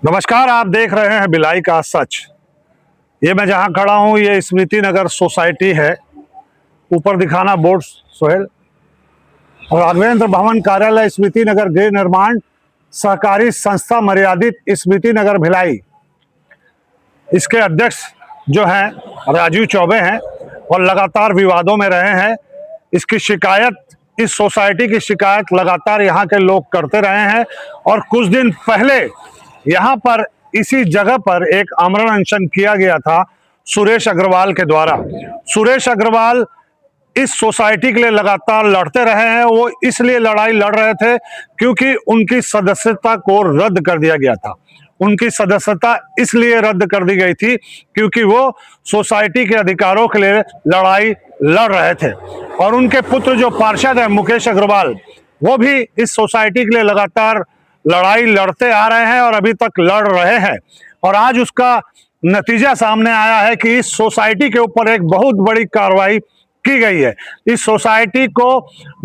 नमस्कार, आप देख रहे हैं भिलाई का सच। ये मैं जहां खड़ा हूं ये स्मृति नगर सोसाइटी है। ऊपर दिखाना बोर्ड सोहेल। राघवेंद्र भवन कार्यालय स्मृति नगर गृह निर्माण सहकारी संस्था मर्यादित स्मृति नगर भिलाई। इसके अध्यक्ष जो हैं राजीव चौबे हैं और लगातार विवादों में रहे हैं। इसकी शिकायत, इस सोसाइटी की शिकायत लगातार यहाँ के लोग करते रहे हैं और कुछ दिन पहले यहाँ पर इसी जगह पर एक आमरण अनशन किया गया था सुरेश अग्रवाल के द्वारा। सुरेश अग्रवाल इस सोसाइटी के लिए लगातार लड़ते रहे हैं। वो इसलिए लड़ाई लड़ रहे थे क्योंकि उनकी सदस्यता को रद्द कर दिया गया था। उनकी सदस्यता इसलिए रद्द कर दी गई थी क्योंकि वो सोसाइटी के अधिकारों के लिए लड़ाई लड़ रहे थे। और उनके पुत्र जो पार्षद है मुकेश अग्रवाल, वो भी इस सोसाइटी के लिए लगातार लड़ाई लड़ते आ रहे हैं और अभी तक लड़ रहे हैं। और आज उसका नतीजा सामने आया है कि इस सोसाइटी के ऊपर एक बहुत बड़ी कार्रवाई की गई है। इस सोसाइटी को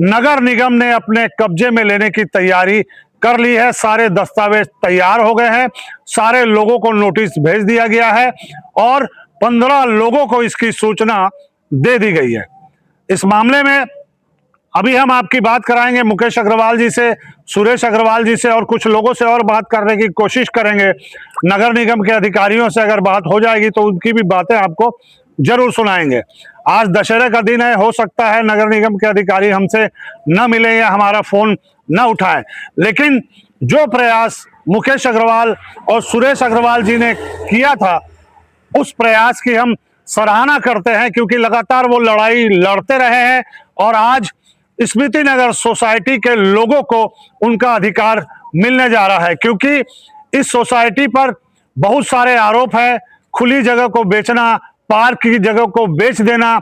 नगर निगम ने अपने कब्जे में लेने की तैयारी कर ली है। सारे दस्तावेज तैयार हो गए हैं, सारे लोगों को नोटिस भेज दिया गया है और 15 लोगों को इसकी सूचना दे दी गई है। इस मामले में अभी हम आपकी बात कराएंगे मुकेश अग्रवाल जी से, सुरेश अग्रवाल जी से और कुछ लोगों से और बात करने की कोशिश करेंगे। नगर निगम के अधिकारियों से अगर बात हो जाएगी तो उनकी भी बातें आपको जरूर सुनाएंगे। आज दशहरे का दिन है, हो सकता है नगर निगम के अधिकारी हमसे न मिले या हमारा फोन न उठाएं, लेकिन जो प्रयास मुकेश अग्रवाल और सुरेश अग्रवाल जी ने किया था उस प्रयास की हम सराहना करते हैं क्योंकि लगातार वो लड़ाई लड़ते रहे हैं और आज स्मृति नगर सोसाइटी के लोगों को उनका अधिकार मिलने जा रहा है। क्योंकि इस सोसाइटी पर बहुत सारे आरोप हैं। खुली जगह को बेचना, पार्क की जगह को बेच देना,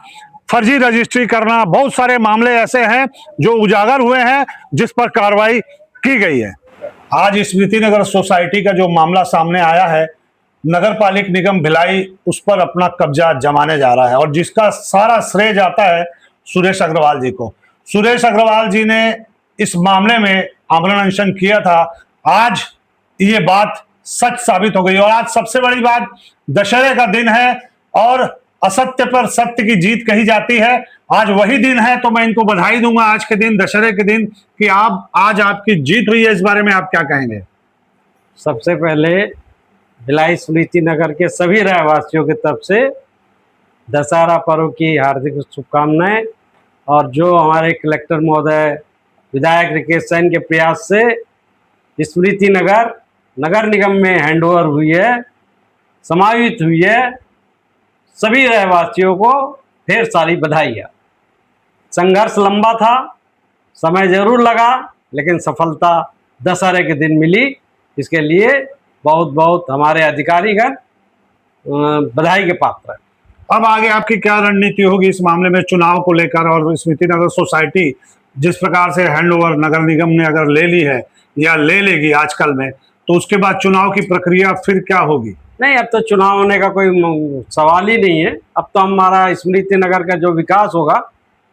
फर्जी रजिस्ट्री करना, बहुत सारे मामले ऐसे हैं जो उजागर हुए हैं जिस पर कार्रवाई की गई है। आज स्मृति नगर सोसाइटी का जो मामला सामने आया है, नगर पालिक निगम भिलाई उस पर अपना कब्जा जमाने जा रहा है और जिसका सारा श्रेय जाता है सुरेश अग्रवाल जी को। सुरेश अग्रवाल जी ने इस मामले में आमरण अनशन किया था। आज ये बात सच साबित हो गई और आज सबसे बड़ी बात, दशहरे का दिन है और असत्य पर सत्य की जीत कही जाती है। आज वही दिन है तो मैं इनको बधाई दूंगा आज के दिन, दशहरे के दिन, कि आज आपकी जीत हुई है। इस बारे में आप क्या कहेंगे? सबसे पहले भिलाई स्मृति नगर के सभी रहवासियों की तरफ से दशहरा पर्व की हार्दिक शुभकामनाएं। और जो हमारे कलेक्टर महोदय विधायक रिकेश सैन के प्रयास से स्मृति नगर नगर निगम में हैंडओवर हुई है, समावित हुई है, सभी रहवासियों को ढेर सारी बधाइयाँ। संघर्ष लंबा था, समय जरूर लगा, लेकिन सफलता दशहरे के दिन मिली। इसके लिए बहुत बहुत हमारे अधिकारीगण बधाई के पात्र हैं। अब आगे आपकी क्या रणनीति होगी इस मामले में, चुनाव को लेकर? और स्मृति नगर सोसाइटी जिस प्रकार से हैंडओवर नगर निगम ने अगर ले ली है या ले लेगी आजकल में, तो उसके बाद चुनाव की प्रक्रिया फिर क्या होगी? नहीं, अब तो चुनाव होने का कोई सवाल ही नहीं है। अब तो हमारा स्मृति नगर का जो विकास होगा,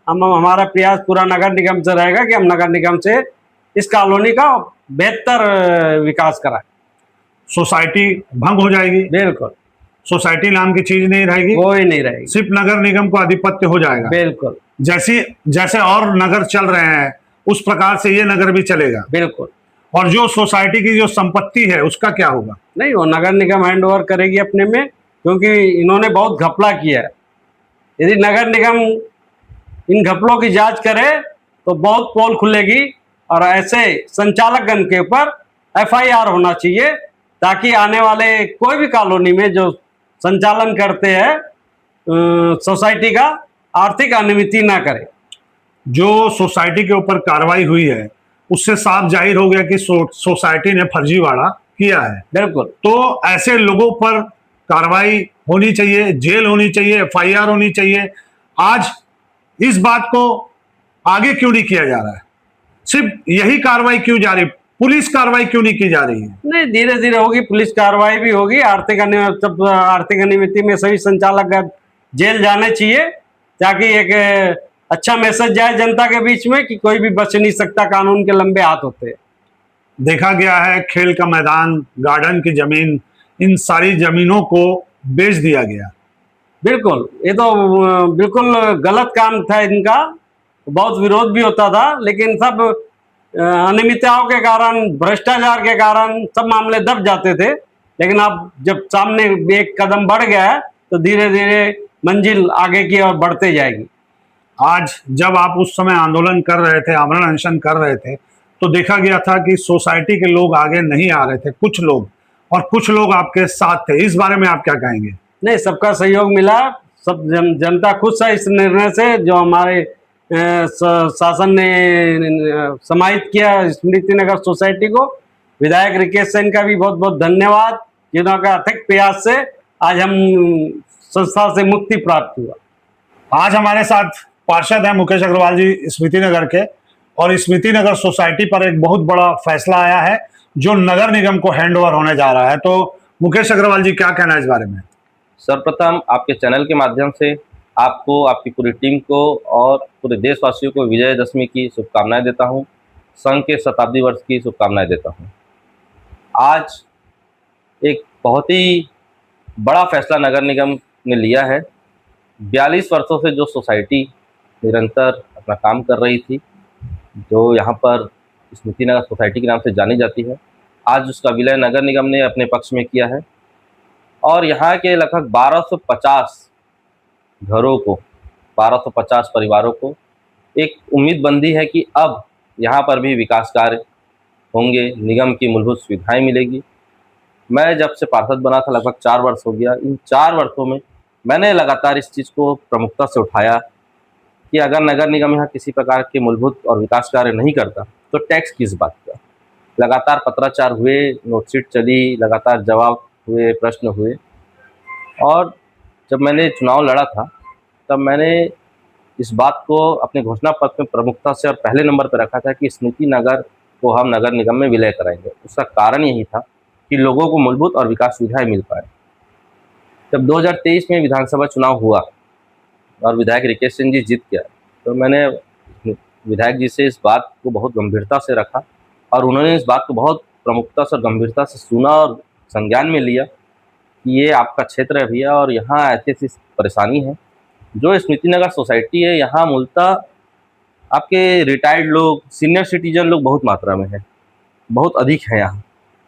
हमारा प्रयास पूरा नगर निगम से रहेगा कि हम नगर निगम से इस कॉलोनी का बेहतर विकास कराएं। सोसाइटी भंग हो जाएगी? बिल्कुल, सोसाइटी नाम की चीज नहीं रहेगी, कोई नहीं रहेगी, सिर्फ नगर निगम को आधिपत्य हो जाएगा। बिल्कुल, जैसे और नगर चल रहे हैं उस प्रकार से ये नगर भी चलेगा। बिल्कुल। और जो सोसाइटी की जो संपत्ति है उसका क्या होगा? नहीं, वो नगर निगम हैंड ओवर करेगी अपने में, क्योंकि इन्होंने बहुत घपला किया है। यदि नगर निगम इन घपलों की जांच करे तो बहुत पोल खुलेगी और ऐसे संचालकगण के ऊपर FIR होना चाहिए, ताकि आने वाले कोई भी कॉलोनी में जो संचालन करते हैं सोसाइटी का आर्थिक अनियमितता ना करे। जो सोसाइटी के ऊपर कार्रवाई हुई है उससे साफ जाहिर हो गया कि सोसाइटी ने फर्जीवाड़ा किया है। बिल्कुल। तो ऐसे लोगों पर कार्रवाई होनी चाहिए, जेल होनी चाहिए, FIR होनी चाहिए। आज इस बात को आगे क्यों नहीं किया जा रहा है? सिर्फ यही कार्रवाई क्यों जा रही, पुलिस कार्रवाई क्यों नहीं की जा रही है? नहीं, धीरे धीरे होगी, पुलिस कार्रवाई भी होगी। आर्थिक अनियमितता में सभी संचालक जेल जाने चाहिए, ताकि एक अच्छा मैसेज जाए जनता के बीच में कि कोई भी बच नहीं सकता, कानून के लंबे हाथ होते हैं। देखा गया है खेल का मैदान, गार्डन की जमीन, इन सारी जमीनों को बेच दिया गया। बिल्कुल, ये तो बिल्कुल गलत काम था इनका। बहुत विरोध भी होता था, लेकिन सब अनियमितताओं के कारण, भ्रष्टाचार के कारण सब मामले दब जाते थे। लेकिन अब जब सामने एक कदम बढ़ गया है तो धीरे धीरे मंजिल आगे की ओर बढ़ते जाएगी। आज जब आप उस समय आंदोलन कर रहे थे, आमरण अनशन कर रहे थे, तो देखा गया था कि सोसाइटी के लोग आगे नहीं आ रहे थे, कुछ लोग, और कुछ लोग आपके साथ थे। इस बारे में आप क्या कहेंगे? नहीं, सबका सहयोग मिला। सब जनता खुश है इस निर्णय से जो हमारे शासन ने समाहित किया स्मृति नगर सोसाइटी को। विधायक रिकेश सेन का भी बहुत बहुत धन्यवाद, जिन्होंने अथक प्रयास से आज हम संस्था से मुक्ति प्राप्त हुआ। आज हमारे साथ पार्षद हैं मुकेश अग्रवाल जी स्मृति नगर के, और स्मृति नगर सोसाइटी पर एक बहुत बड़ा फैसला आया है जो नगर निगम को हैंड ओवर होने जा रहा है। तो मुकेश अग्रवाल जी, क्या कहना है इस बारे में? सर्वप्रथम आपके चैनल के माध्यम से आपको, आपकी पूरी टीम को और पूरे देशवासियों को विजयदशमी की शुभकामनाएं देता हूं। संघ के शताब्दी वर्ष की शुभकामनाएं देता हूं। आज एक बहुत ही बड़ा फैसला नगर निगम ने लिया है। 42 वर्षों से जो सोसाइटी निरंतर अपना काम कर रही थी, जो यहाँ पर स्मृति नगर सोसाइटी के नाम से जानी जाती है, आज उसका विलय नगर निगम ने अपने पक्ष में किया है। और यहाँ के लगभग 1250 घरों को, 1250 परिवारों को एक उम्मीद बंधी है कि अब यहाँ पर भी विकास कार्य होंगे, निगम की मूलभूत सुविधाएं मिलेगी। मैं जब से पार्षद बना था लगभग 4 वर्ष हो गया। इन 4 वर्षों में मैंने लगातार इस चीज़ को प्रमुखता से उठाया कि अगर नगर निगम यहाँ किसी प्रकार के मूलभूत और विकास कार्य नहीं करता तो टैक्स किस बात का। लगातार पत्राचार हुए, नोटशीट चली, लगातार जवाब हुए, प्रश्न हुए। और जब मैंने चुनाव लड़ा था तब मैंने इस बात को अपने घोषणा पत्र में प्रमुखता से और पहले नंबर पर रखा था कि स्मृति नगर को हम नगर निगम में विलय कराएंगे। उसका कारण यही था कि लोगों को मूलभूत और विकास सुविधाएं मिल पाए। जब 2023 में विधानसभा चुनाव हुआ और विधायक रिकेश सिंह जी जीत गया, तो मैंने विधायक जी से इस बात को बहुत गंभीरता से रखा और उन्होंने इस बात को बहुत प्रमुखता से और गंभीरता से सुना और संज्ञान में लिया कि ये आपका क्षेत्र है भैया, और यहाँ ऐसी ऐसी परेशानी है। जो स्मृति नगर सोसाइटी है, यहाँ मूलतः आपके रिटायर्ड लोग, सीनियर सिटीजन लोग बहुत मात्रा में है, बहुत अधिक है यहाँ।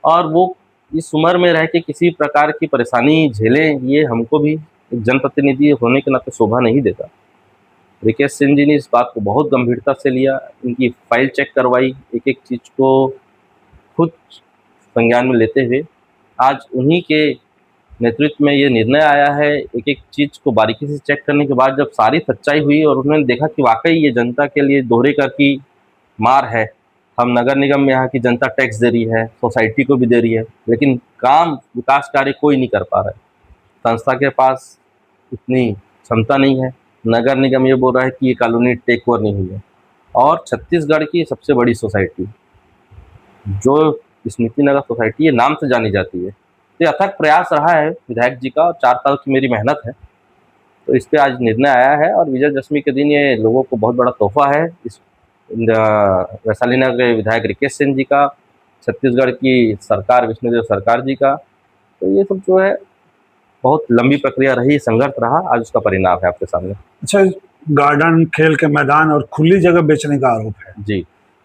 और वो इस उम्र में रह के किसी प्रकार की परेशानी झेलें, ये हमको भी एक जनप्रतिनिधि होने के नाते शोभा नहीं देता। रिकेश सिंह जी ने इस बात को बहुत गंभीरता से लिया, इनकी फाइल चेक करवाई, एक एक चीज़ को खुद संज्ञान में लेते हुए आज उन्हीं के नेतृत्व में ये निर्णय आया है। एक एक चीज़ को बारीकी से चेक करने के बाद जब सारी सच्चाई हुई और उन्होंने देखा कि वाकई ये जनता के लिए दोहरे कर की मार है। हम नगर निगम में यहाँ की जनता टैक्स दे रही है, सोसाइटी को भी दे रही है, लेकिन काम, विकास कार्य कोई नहीं कर पा रहा है। संस्था के पास इतनी क्षमता नहीं है। नगर निगम ये बोल रहा है कि ये कॉलोनी टेक ओवर नहीं हुई है। और छत्तीसगढ़ की सबसे बड़ी सोसाइटी जो स्मृति नगर सोसाइटी, ये नाम से जानी जाती है। तो अथक प्रयास रहा है विधायक जी का और 4 साल की मेरी मेहनत है, तो इस पे आज निर्णय आया है। और विजयदशमी के दिन ये लोगों को बहुत बड़ा तोहफा है इस वैशाली नगर के विधायक रिकेश सिंह जी का, छत्तीसगढ़ की सरकार, विष्णुदेव सरकार जी का। तो ये सब जो है बहुत लंबी प्रक्रिया रही, संघर्ष रहा, आज उसका परिणाम है आपके सामने। अच्छा, गार्डन, खेल के मैदान और खुली जगह बेचने का आरोप है जी।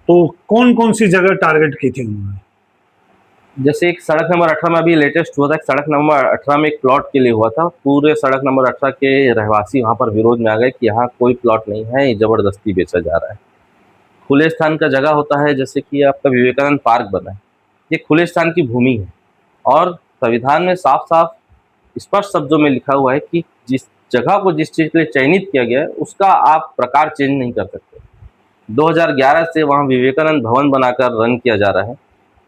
तो कौन कौन सी जगह टारगेट की थी उन्होंने? जैसे एक सड़क नंबर 18 में अभी लेटेस्ट हुआ था, सड़क नंबर 18 में एक प्लॉट के लिए हुआ था। पूरे सड़क नंबर 18 के रहवासी वहाँ पर विरोध में आ गए कि यहाँ कोई प्लॉट नहीं है, ये ज़बरदस्ती बेचा जा रहा है। खुले स्थान का जगह होता है, जैसे कि आपका विवेकानंद पार्क बना है, ये खुले स्थान की भूमि है। और संविधान में साफ साफ स्पष्ट शब्दों में लिखा हुआ है कि जिस जगह को जिस चीज़ के लिए चयनित किया गया है उसका आप प्रकार चेंज नहीं कर सकते। 2011 से वहाँ विवेकानंद भवन बनाकर रन किया जा रहा है,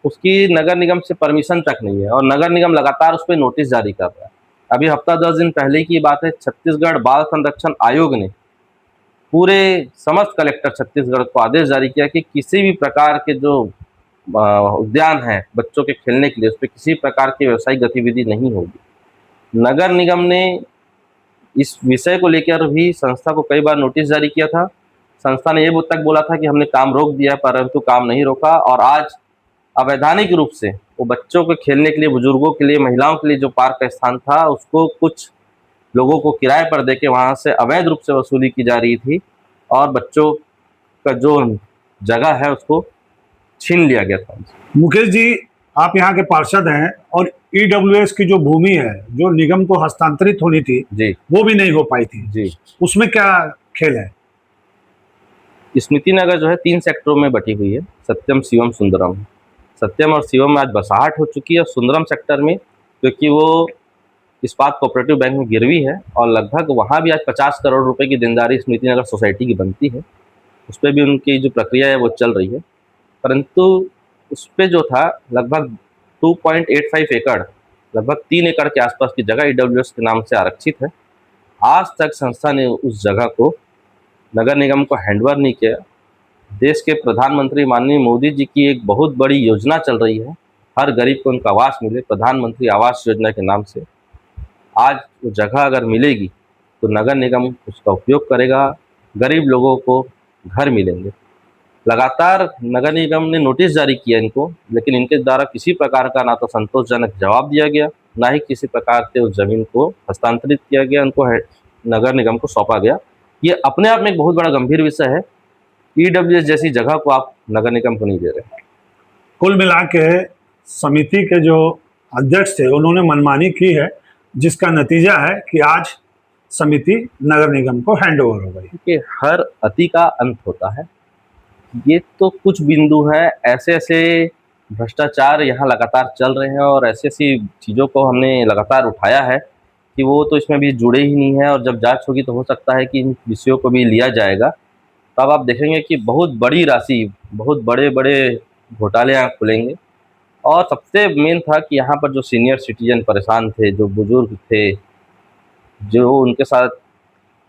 उसकी नगर निगम से परमिशन तक नहीं है और नगर निगम लगातार उस पर नोटिस जारी कर रहा है। अभी हफ्ता 10 दिन पहले की बात है, छत्तीसगढ़ बाल संरक्षण आयोग ने पूरे समस्त कलेक्टर छत्तीसगढ़ को आदेश जारी किया कि किसी भी प्रकार के जो उद्यान है बच्चों के खेलने के लिए, उस पर किसी प्रकार की व्यावसायिक गतिविधि नहीं होगी। नगर निगम ने इस विषय को लेकर भी संस्था को कई बार नोटिस जारी किया था। संस्था ने ये तक बोला था कि हमने काम रोक दिया, परंतु काम नहीं रोका। और आज अवैधानिक रूप से वो बच्चों के खेलने के लिए, बुजुर्गों के लिए, महिलाओं के लिए जो पार्क का स्थान था उसको कुछ लोगों को किराए पर देके वहाँ से अवैध रूप से वसूली की जा रही थी और बच्चों का जो जगह है उसको छीन लिया गया था। मुकेश जी, आप यहाँ के पार्षद हैं और ईडब्ल्यूएस की जो भूमि है जो निगम को हस्तांतरित होनी थी जी वो भी नहीं हो पाई थी, जी। उसमें क्या खेल है? स्मृति नगर जो है 3 सेक्टरों में बटी हुई है, सत्यम, शिवम, सुंदरम। सत्यम और शिवम में आज बसाहट हो चुकी है और सुंदरम सेक्टर में क्योंकि वो इस्पात कोऑपरेटिव बैंक में गिरवी है और लगभग वहाँ भी आज 50 करोड़ रुपए की देनदारी स्मृति नगर सोसाइटी की बनती है। उस पर भी उनकी जो प्रक्रिया है वो चल रही है, परंतु उस पर जो था लगभग 2.85 एकड़, लगभग 3 एकड़ के आसपास की जगह ईडब्ल्यूएस के नाम से आरक्षित है। आज तक संस्था ने उस जगह को नगर निगम को हैंडओवर नहीं किया। देश के प्रधानमंत्री माननीय मोदी जी की एक बहुत बड़ी योजना चल रही है, हर गरीब को उनका आवास मिले, प्रधानमंत्री आवास योजना के नाम से। आज वो जगह अगर मिलेगी तो नगर निगम उसका उपयोग करेगा, गरीब लोगों को घर मिलेंगे। लगातार नगर निगम ने नोटिस जारी किया इनको, लेकिन इनके द्वारा किसी प्रकार का ना तो संतोषजनक जवाब दिया गया, ना ही किसी प्रकार से उस जमीन को हस्तांतरित किया गया, उनको नगर निगम को सौंपा गया। ये अपने आप में एक बहुत बड़ा गंभीर विषय है। ईडब्ल्यूएस जैसी जगह को आप नगर निगम को नहीं दे रहे। कुल मिला के समिति के जो अध्यक्ष थे उन्होंने मनमानी की है, जिसका नतीजा है कि आज समिति नगर निगम को हैंडओवर हो गई। कि हर अति का अंत होता है। ये तो कुछ बिंदु हैं, ऐसे ऐसे भ्रष्टाचार यहाँ लगातार चल रहे हैं और ऐसी ऐसी चीज़ों को हमने लगातार उठाया है कि वो तो इसमें भी जुड़े ही नहीं है और जब जांच होगी तो हो सकता है कि इन विषयों को भी लिया जाएगा। तब आप देखेंगे कि बहुत बड़ी राशि, बहुत बड़े बड़े घोटाले यहाँ खुलेंगे। और सबसे मेन था कि यहाँ पर जो सीनियर सिटीजन परेशान थे, जो बुजुर्ग थे, जो उनके साथ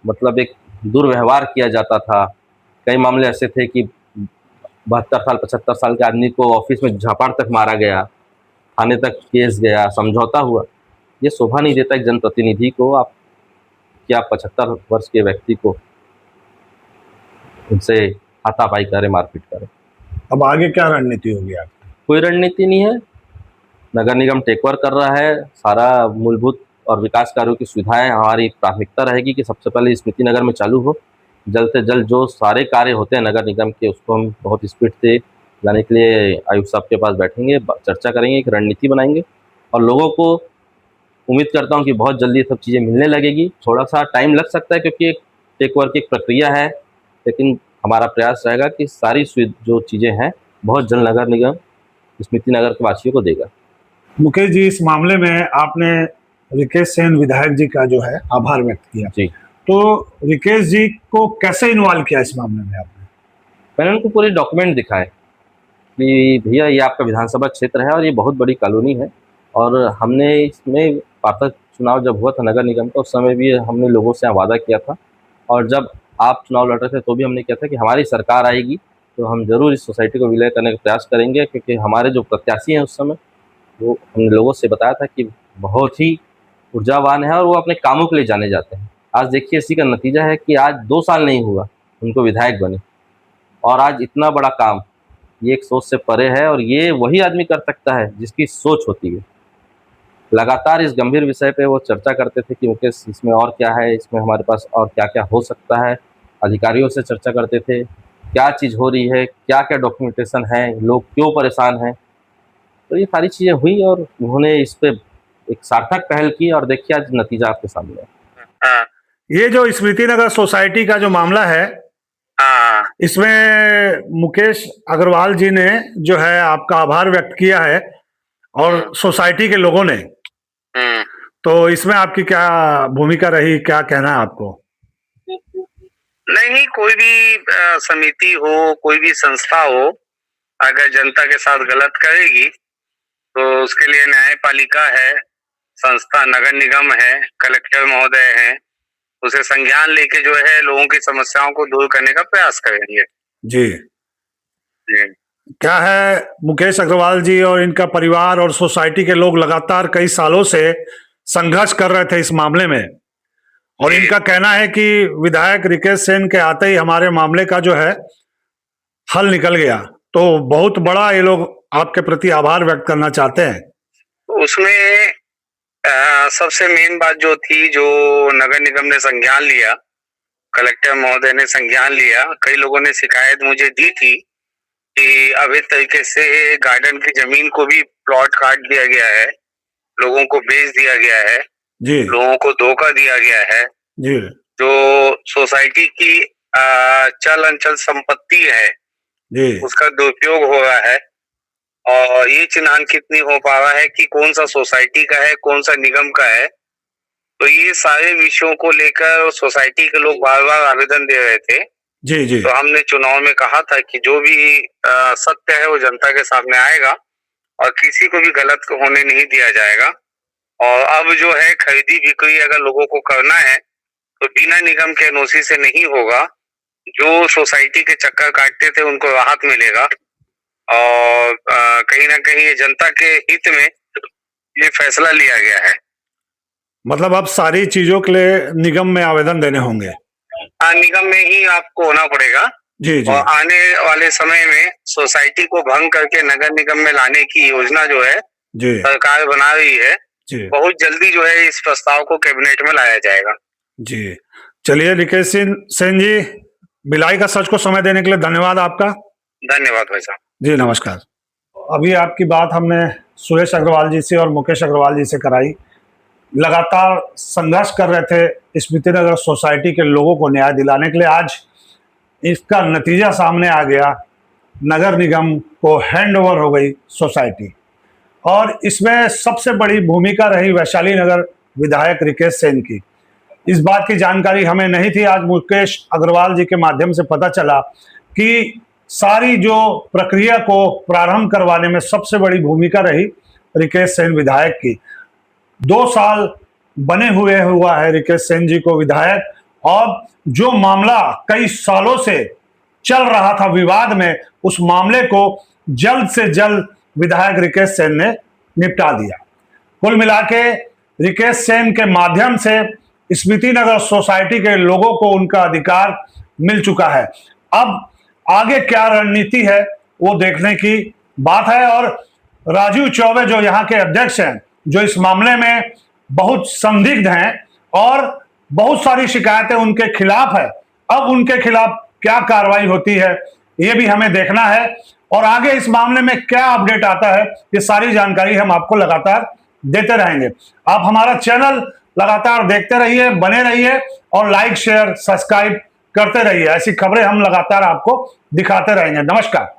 मतलब एक दुर्व्यवहार किया जाता था। कई मामले ऐसे थे कि 72 साल 75 साल के आदमी को ऑफिस में झापड़ तक मारा गया, थाने तक केस गया, समझौता हुआ। ये शोभा नहीं देता एक जनप्रतिनिधि को आप कि आप 75 वर्ष के व्यक्ति को उनसे हाथापाई करें, मारपीट करें। अब आगे क्या रणनीति होगी आपकी? कोई रणनीति नहीं है। नगर निगम टेक ओवर कर रहा है, सारा मूलभूत और विकास कार्यों की सुविधाएं हमारी प्राथमिकता रहेगी कि सबसे पहले स्मृति नगर में चालू हो। जल्द से जल्द जो सारे कार्य होते हैं नगर निगम के उसको हम बहुत स्पीड से लाने के लिए आयुक्त साहब के पास बैठेंगे, चर्चा करेंगे, एक रणनीति बनाएंगे और लोगों को उम्मीद करता हूं कि बहुत जल्दी ये सब चीज़ें मिलने लगेगी। थोड़ा सा टाइम लग सकता है क्योंकि एक टेक ओवर की एक प्रक्रिया है, लेकिन हमारा प्रयास रहेगा कि सारी जो चीज़ें हैं बहुत जल्द नगर निगम स्मृति नगर के वासियों को देगा। मुकेश जी, इस मामले में आपने रिकेश सेन विधायक जी का जो है आभार व्यक्त किया, जी, तो रिकेश जी को कैसे इन्वॉल्व किया इस मामले में आपने? मैंने उनको पूरे डॉक्यूमेंट दिखाए कि भैया ये आपका विधानसभा क्षेत्र है और ये बहुत बड़ी कॉलोनी है और हमने इसमें पार्षद चुनाव जब हुआ था नगर निगम का, उस समय भी हमने लोगों से वादा किया था और जब आप चुनाव लड़ रहे थे तो भी हमने किया था कि हमारी सरकार आएगी तो हम ज़रूर इस सोसाइटी को विलय करने का प्रयास करेंगे, क्योंकि हमारे जो प्रत्याशी हैं उस समय वो हमने लोगों से बताया था कि बहुत ही ऊर्जावान है और वो अपने कामों के लिए जाने जाते हैं। आज देखिए इसी का नतीजा है कि आज 2 साल नहीं हुआ उनको विधायक बने और आज इतना बड़ा काम, ये एक सोच से परे है और ये वही आदमी कर सकता है जिसकी सोच होती है। लगातार इस गंभीर विषय पे वो चर्चा करते थे कि मुकेश इसमें और क्या है, इसमें हमारे पास और क्या क्या हो सकता है। अधिकारियों से चर्चा करते थे क्या चीज़ हो रही है, क्या क्या डॉक्यूमेंटेशन है, लोग क्यों परेशान हैं। तो ये सारी चीज़ें हुई और उन्होंने इस पे एक सार्थक पहल की और देखिए आज नतीजा आपके सामने है। ये जो स्मृति नगर सोसाइटी का जो मामला है, इसमें मुकेश अग्रवाल जी ने जो है आपका आभार व्यक्त किया है और सोसाइटी के लोगों ने, तो इसमें आपकी क्या भूमिका रही, क्या कहना है आपको? नहीं, कोई भी समिति हो, कोई भी संस्था हो, अगर जनता के साथ गलत करेगी तो उसके लिए न्यायपालिका है, संस्था नगर निगम है, कलेक्टर महोदय हैं, उसे संज्ञान लेके जो है लोगों की समस्याओं को दूर करने का प्रयास करेंगे। जी, क्या है, मुकेश अग्रवाल जी और इनका परिवार और सोसाइटी के लोग लगातार कई सालों से संघर्ष कर रहे थे इस मामले में और इनका कहना है कि विधायक रिकेश सेन के आते ही हमारे मामले का जो है हल निकल गया। तो बहुत बड़ा ये लोग आपके प्रति आभार व्यक्त करना चाहते हैं? उसमें सबसे मेन बात जो थी, जो नगर निगम ने संज्ञान लिया, कलेक्टर महोदय ने संज्ञान लिया, कई लोगों ने शिकायत मुझे दी थी कि अवैध तरीके से गार्डन की जमीन को भी प्लॉट काट दिया गया है, लोगों को बेच दिया गया है, जी लोगों को धोखा दिया गया है। जी जो सोसाइटी की चल अंचल संपत्ति है जी उसका दुरुपयोग हो रहा है, और ये चिन्हांकित नहीं हो पा रहा है कि कौन सा सोसाइटी का है, कौन सा निगम का है। तो ये सारे विषयों को लेकर सोसाइटी के लोग बार बार आवेदन दे रहे थे। जी जी तो हमने चुनाव में कहा था कि जो भी सत्य है वो जनता के सामने आएगा और किसी को भी गलत होने नहीं दिया जाएगा। और अब जो है खरीदी बिक्री अगर लोगों को करना है तो बिना निगम के एनओसी से नहीं होगा। जो सोसाइटी के चक्कर काटते थे उनको राहत मिलेगा, और कहीं ना कहीं ये जनता के हित में ये फैसला लिया गया है। मतलब अब सारी चीजों के लिए निगम में आवेदन देने होंगे? निगम में ही आपको होना पड़ेगा। जी जी और आने वाले समय में सोसाइटी को भंग करके नगर निगम में लाने की योजना जो है जी सरकार बना रही है। जी बहुत जल्दी जो है इस प्रस्ताव को कैबिनेट में लाया जाएगा। जी। चलिए रिकेश सेन जी, भिलाई का सच को समय देने के लिए धन्यवाद आपका। धन्यवाद भाई साहब। जी नमस्कार। अभी आपकी बात हमने सुरेश अग्रवाल जी से और मुकेश अग्रवाल जी से कराई। लगातार संघर्ष कर रहे थे स्मृति नगर सोसाइटी के लोगों को न्याय दिलाने के लिए। आज इसका नतीजा सामने आ गया, नगर निगम को हैंड ओवर हो गई सोसाइटी, और इसमें सबसे बड़ी भूमिका रही वैशाली नगर विधायक रिकेश सेन की। इस बात की जानकारी हमें नहीं थी, आज मुकेश अग्रवाल जी के माध्यम से पता चला कि सारी जो प्रक्रिया को प्रारंभ करवाने में सबसे बड़ी भूमिका रही रिकेश सेन विधायक की। 2 साल बने हुआ है रिकेश सेन जी को विधायक, और जो मामला कई सालों से चल रहा था विवाद में, उस मामले को जल्द से जल्द विधायक रिकेश सेन ने निपटा दिया। कुल मिला के रिकेश सेन के माध्यम से स्मृति नगर सोसाइटी के लोगों को उनका अधिकार मिल चुका है। अब आगे क्या रणनीति है वो देखने की बात है। और राजीव चौबे जो यहाँ के अध्यक्ष हैं, जो इस मामले में बहुत संदिग्ध हैं और बहुत सारी शिकायतें उनके खिलाफ है, अब उनके खिलाफ क्या कार्रवाई होती है ये भी हमें देखना है। और आगे इस मामले में क्या अपडेट आता है ये सारी जानकारी हम आपको लगातार देते रहेंगे। आप हमारा चैनल लगातार देखते रहिए, बने रहिए और लाइक शेयर सब्सक्राइब करते रहिए। ऐसी खबरें हम लगातार आपको दिखाते रहेंगे। नमस्कार।